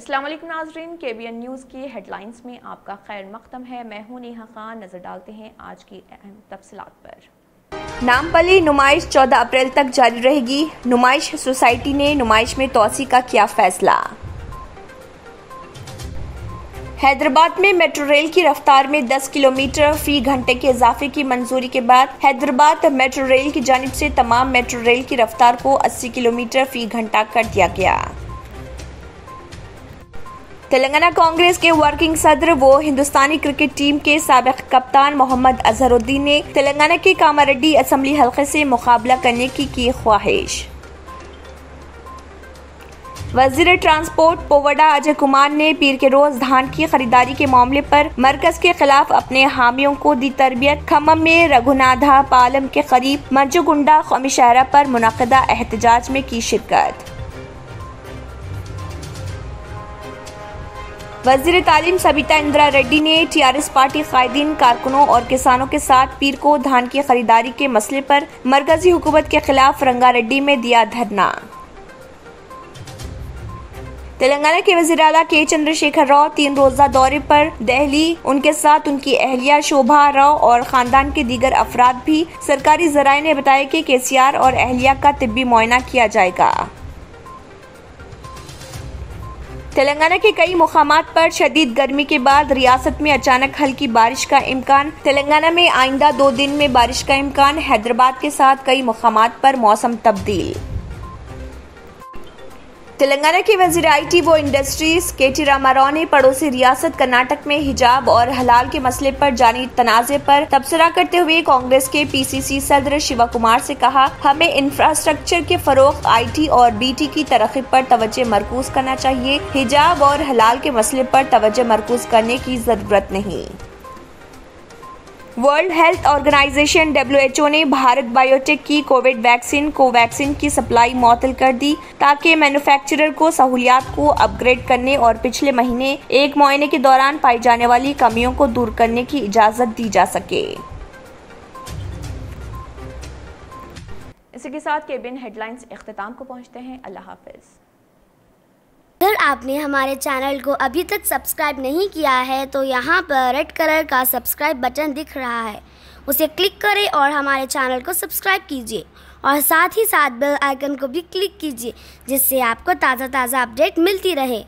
अस्सलाम वालेकुम नाज़रीन, KBN न्यूज़ की हेडलाइंस में आपका खैर मक़दम है। मैं हूं नेहा खान। नज़र डालते हैं आज की अहम तफसीलात पर। नामपल्ली नुमाइश 14 अप्रैल तक जारी रहेगी। नुमाइश सोसाइटी ने नुमाइश में तोसी का किया फैसला। हैदराबाद में मेट्रो रेल की रफ्तार में 10 किलोमीटर फी घंटे के इजाफे की मंजूरी के बाद हैदराबाद मेट्रो रेल की जानिब से तमाम मेट्रो रेल की रफ्तार को 80 किलोमीटर फी घंटा कर दिया गया। तेलंगाना कांग्रेस के वर्किंग सदर व हिंदुस्तानी क्रिकेट टीम के साबिक कप्तान मोहम्मद अजहरुद्दीन ने तेलंगाना के कामारेड्डी असेंबली हल्के से मुकाबला करने की ख्वाहिश। वजीर ट्रांसपोर्ट पोवड़ा अजय कुमार ने पीर के रोज धान की खरीदारी के मामले पर मरकज के खिलाफ अपने हामियों को दी तरबियत। खम्मम में रघुनाथा पालम के करीब मंजुगुंडा कौमी शहरा पर मुनक़दा एहतजाज में की शिरकत। वज़ीर तालीम सबिता इंदिरा रेड्डी ने TRS पार्टी कायदीन, कारकुनों और किसानों के साथ पीर को धान की खरीदारी के मसले पर मरकजी हुकूमत के खिलाफ रंगारेड्डी में दिया धरना। तेलंगाना के वज़ीर आला के चंद्रशेखर राव 3 रोजा दौरे पर दिल्ली। उनके साथ उनकी अहलिया शोभा राव और खानदान के दीगर अफराद भी। सरकारी जराये ने बताया कि KCR और अहलिया का तिब्बी मुआयना किया जाएगा। तेलंगाना के कई मुकामात पर शदीद गर्मी के बाद रियासत में अचानक हल्की बारिश का इम्कान। तेलंगाना में आइंदा 2 दिन में बारिश का इम्कान। हैदराबाद के साथ कई मुकामात पर मौसम तब्दील। तेलंगाना के वज़ीर IT व इंडस्ट्रीज KT रामाराव ने पड़ोसी रियासत कर्नाटक में हिजाब और हलाल के मसले पर जारी तनाज़े पर तबसरा करते हुए कांग्रेस के PCC सदर शिवा कुमार से कहा, हमें इंफ्रास्ट्रक्चर के फरोग, IT और BT की तरक्की पर तवज्जो मरकूज करना चाहिए। हिजाब और हलाल के मसले पर तवज्जो मरकूज करने की जरूरत नहीं। वर्ल्ड हेल्थ ऑर्गेनाइजेशन WHO ने भारत बायोटेक की कोविड वैक्सीन कोवैक्सीन की सप्लाई मुअत्तल कर दी ताकि मैन्युफैक्चरर को सहूलियात को अपग्रेड करने और पिछले महीने एक महीने के दौरान पाई जाने वाली कमियों को दूर करने की इजाजत दी जा सके। इसी के साथ KBN हेडलाइंस इख्तिताम को पहुंचते हैं। अल्लाह हाफिज। अगर आपने हमारे चैनल को अभी तक सब्सक्राइब नहीं किया है तो यहाँ पर रेड कलर का सब्सक्राइब बटन दिख रहा है, उसे क्लिक करें और हमारे चैनल को सब्सक्राइब कीजिए और साथ ही साथ बेल आइकन को भी क्लिक कीजिए जिससे आपको ताज़ा अपडेट मिलती रहे।